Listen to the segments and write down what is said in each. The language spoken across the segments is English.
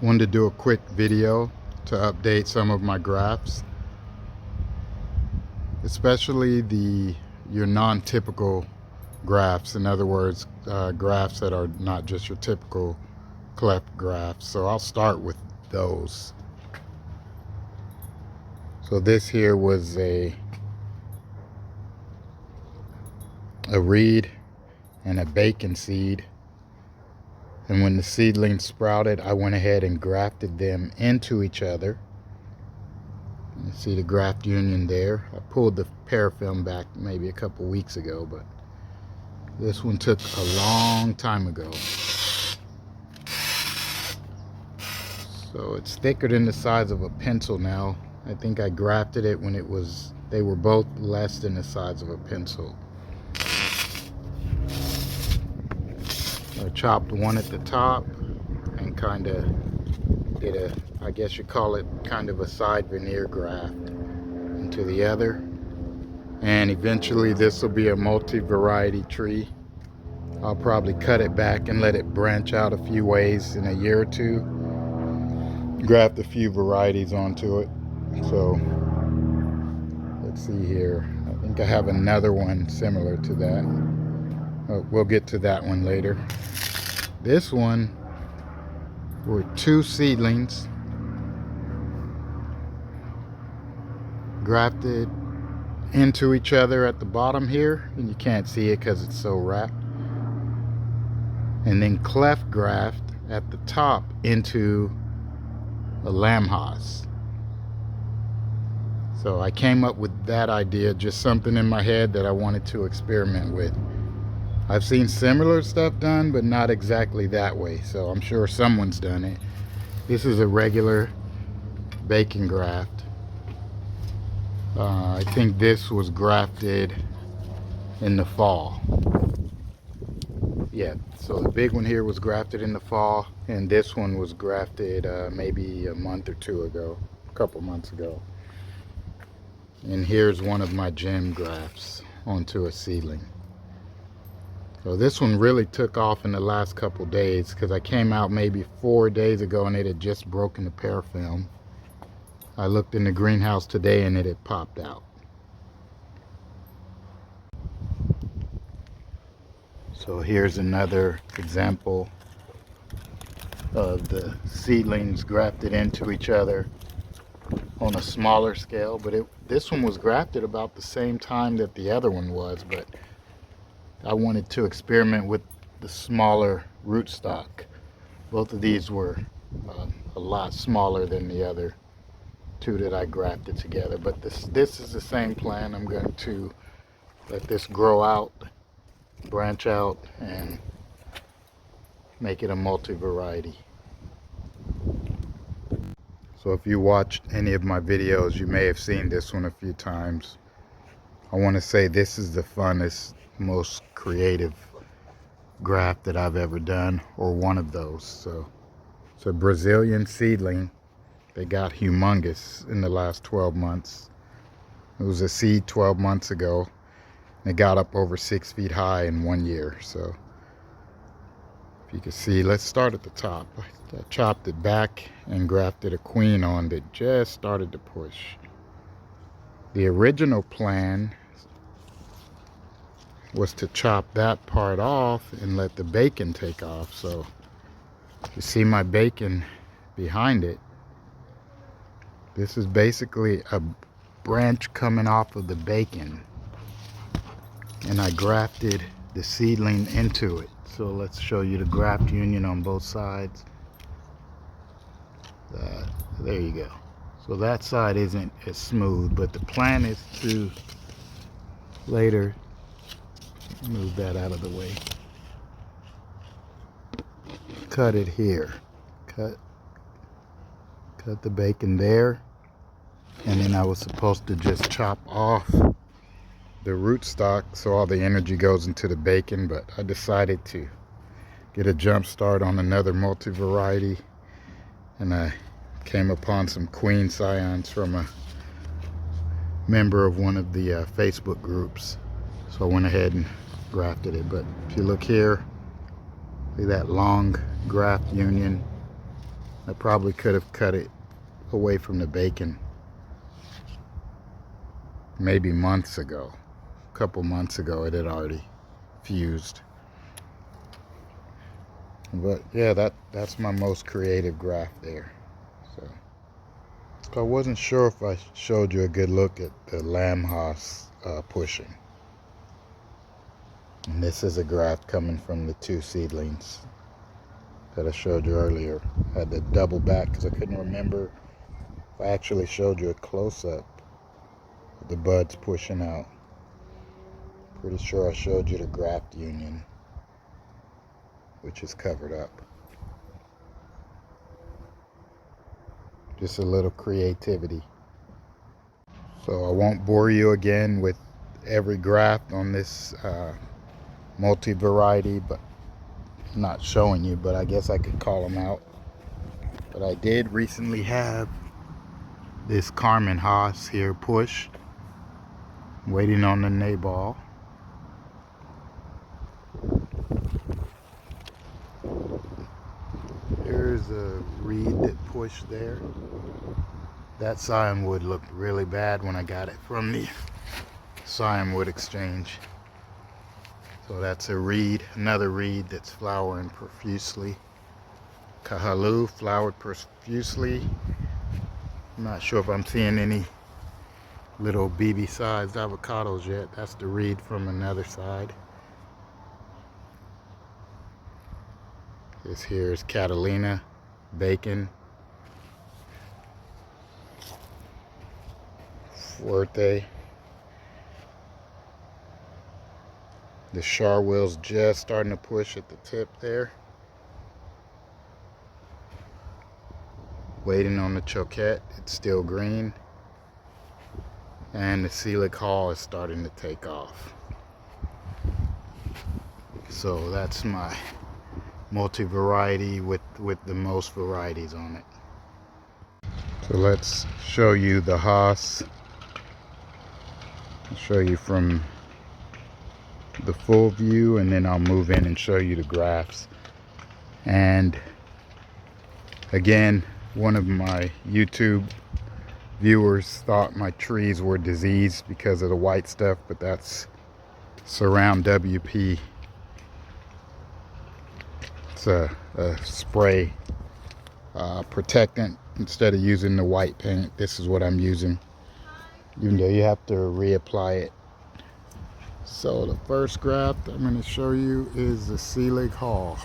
Wanted to do a quick video to update some of my grafts, especially your non-typical grafts. In other words, grafts that are not just your typical cleft grafts. So I'll start with those. So this here was a reed and a bacon seed. And when the seedlings sprouted, I went ahead and grafted them into each other. You see the graft union there. I pulled the parafilm back maybe a couple weeks ago, but this one took a long time ago. So it's thicker than the size of a pencil now. I think I grafted it when they were both less than the size of a pencil. I chopped one at the top and kind of did I guess you call it kind of a side veneer graft into the other. And eventually this will be a multi-variety tree. I'll probably cut it back and let it branch out a few ways in a year or two. Graft a few varieties onto it. So let's see here. I think I have another one similar to that. We'll get to that one later. This one were two seedlings grafted into each other at the bottom here, and you can't see it because it's so wrapped, and then cleft graft at the top into a lamb house. So I came up with that idea, just something in my head that I wanted to experiment with. I've seen similar stuff done, but not exactly that way. So I'm sure someone's done it. This is a regular bacon graft. I think this was grafted in the fall. Yeah, so the big one here was grafted in the fall, and this one was grafted maybe a month or two ago, a couple months ago. And here's one of my gem grafts onto a seedling. So this one really took off in the last couple days because I came out maybe 4 days ago and it had just broken the parafilm. I looked in the greenhouse today and it had popped out. So here's another example of the seedlings grafted into each other on a smaller scale, but this one was grafted about the same time that the other one was, but I wanted to experiment with the smaller rootstock. Both of these were a lot smaller than the other two that I grafted together, but this is the same plan. I'm going to let this grow out, branch out, and make it a multi-variety. So if you watched any of my videos, you may have seen this one a few times. I want to say this is the funnest, most creative graft that I've ever done, or one of those. So it's a Brazilian seedling that got humongous in the last 12 months. It was a seed 12 months ago. It got up over 6 feet high in 1 year. So if you can see, let's start at the top. I chopped it back and grafted a queen on that just started to push. The original plan was to chop that part off and let the bacon take off. So you see my bacon behind it. This is basically a branch coming off of the bacon, and I grafted the seedling into it. So let's show you the graft union on both sides. There you go. So that side isn't as smooth, but the plan is to later move that out of the way. Cut it here. Cut the bacon there. And then I was supposed to just chop off the rootstock so all the energy goes into the bacon, but I decided to get a jump start on another multi-variety, and I came upon some queen scions from a member of one of the Facebook groups. So I went ahead and grafted it. But if you look here, see that long graft union. I probably could have cut it away from the bacon maybe months ago. A couple months ago it had already fused. But yeah, that's my most creative graft there. So I wasn't sure if I showed you a good look at the lamb Haas pushing. And this is a graft coming from the 2 seedlings that I showed you earlier. I had to double back because I couldn't remember if I actually showed you a close-up of the buds pushing out. Pretty sure I showed you the graft union, which is covered up. Just a little creativity. So I won't bore you again with every graft on this multi-variety, but I'm not showing you, but I guess I could call them out. But I did recently have this Carmen Haas here push, waiting on the naball. Here's a reed that pushed there. That scion looked really bad when I got it from the scion exchange. So that's a reed, another reed that's flowering profusely. Kahalu flowered profusely. I'm not sure if I'm seeing any little BB-sized avocados yet. That's the reed from another side. This here is Catalina, Bacon, Fuerte. The Charwill's just starting to push at the tip there. Waiting on the Choquette, it's still green. And the Selig Hall is starting to take off. So that's my multi-variety with the most varieties on it. So let's show you the Haas. I'll show you from the full view, and then I'll move in and show you the grafts. And again, one of my YouTube viewers thought my trees were diseased because of the white stuff, but that's Surround WP. It's a spray protectant. Instead of using the white paint, this is what I'm using, even though you have to reapply it. So the first graft I'm going to show you is the Selig Hall.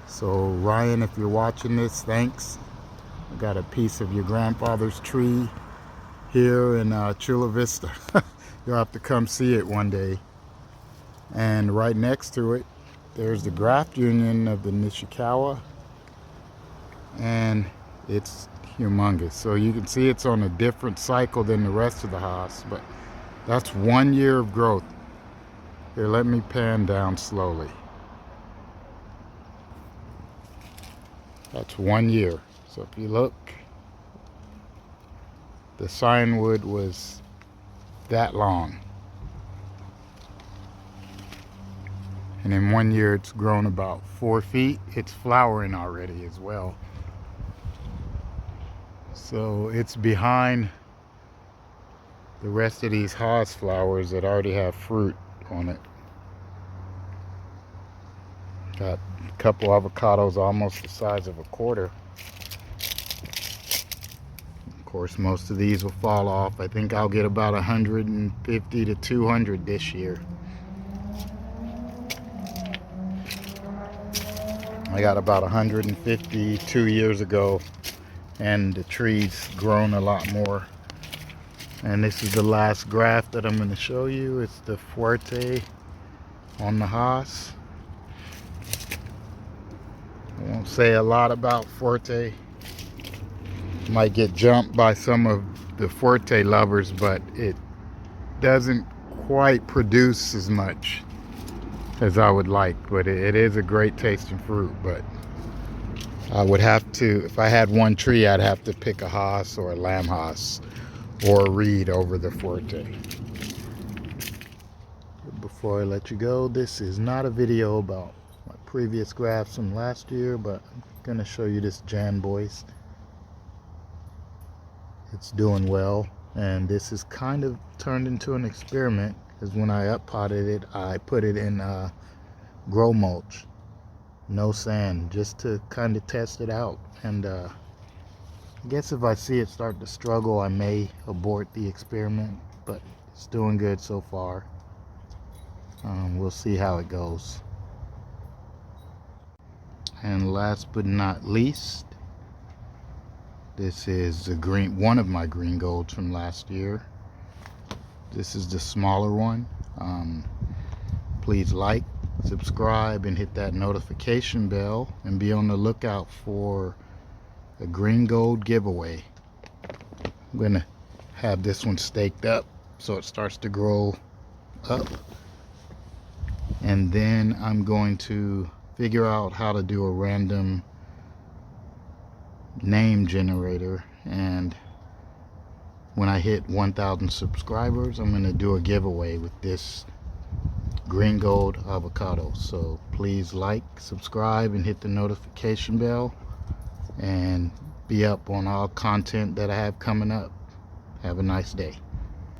So Ryan, if you're watching this, thanks. I got a piece of your grandfather's tree here in Chula Vista. You'll have to come see it one day. And right next to it, there's the graft union of the Nishikawa, and it's humongous. So you can see it's on a different cycle than the rest of the Haas, but that's 1 year of growth. Here, let me pan down slowly. That's 1 year. So if you look, the scion was that long. And in 1 year, it's grown about 4 feet. It's flowering already as well. So it's behind the rest of these Haas flowers that already have fruit on it. Got a couple avocados almost the size of a quarter. Of course, most of these will fall off. I think I'll get about 150 to 200 this year. I got about 150 2 years ago, and the tree's grown a lot more. And this is the last graft that I'm going to show you. It's the Fuerte on the Haas. I won't say a lot about Fuerte. Might get jumped by some of the Fuerte lovers, but it doesn't quite produce as much as I would like. But it is a great tasting fruit. But I would have to, if I had one tree, I'd have to pick a Haas or a lamb Haas or a reed over the Fuerte. Before I let you go, this is not a video about my previous grafts from last year, but gonna show you this Jan Boys. It's doing well, and this is kind of turned into an experiment because when I up potted it, I put it in grow mulch, no sand, just to kind of test it out. And I guess if I see it start to struggle, I may abort the experiment, but it's doing good so far. We'll see how it goes. And last but not least, this is the one of my green golds from last year. This is the smaller one. Please like, subscribe, and hit that notification bell, and be on the lookout for a green gold giveaway. I'm gonna have this one staked up so it starts to grow up, and then I'm going to figure out how to do a random name generator, and when I hit 1,000 subscribers, I'm going to do a giveaway with this green gold avocado. So please like, subscribe, and hit the notification bell, and be up on all content that I have coming up. Have a nice day.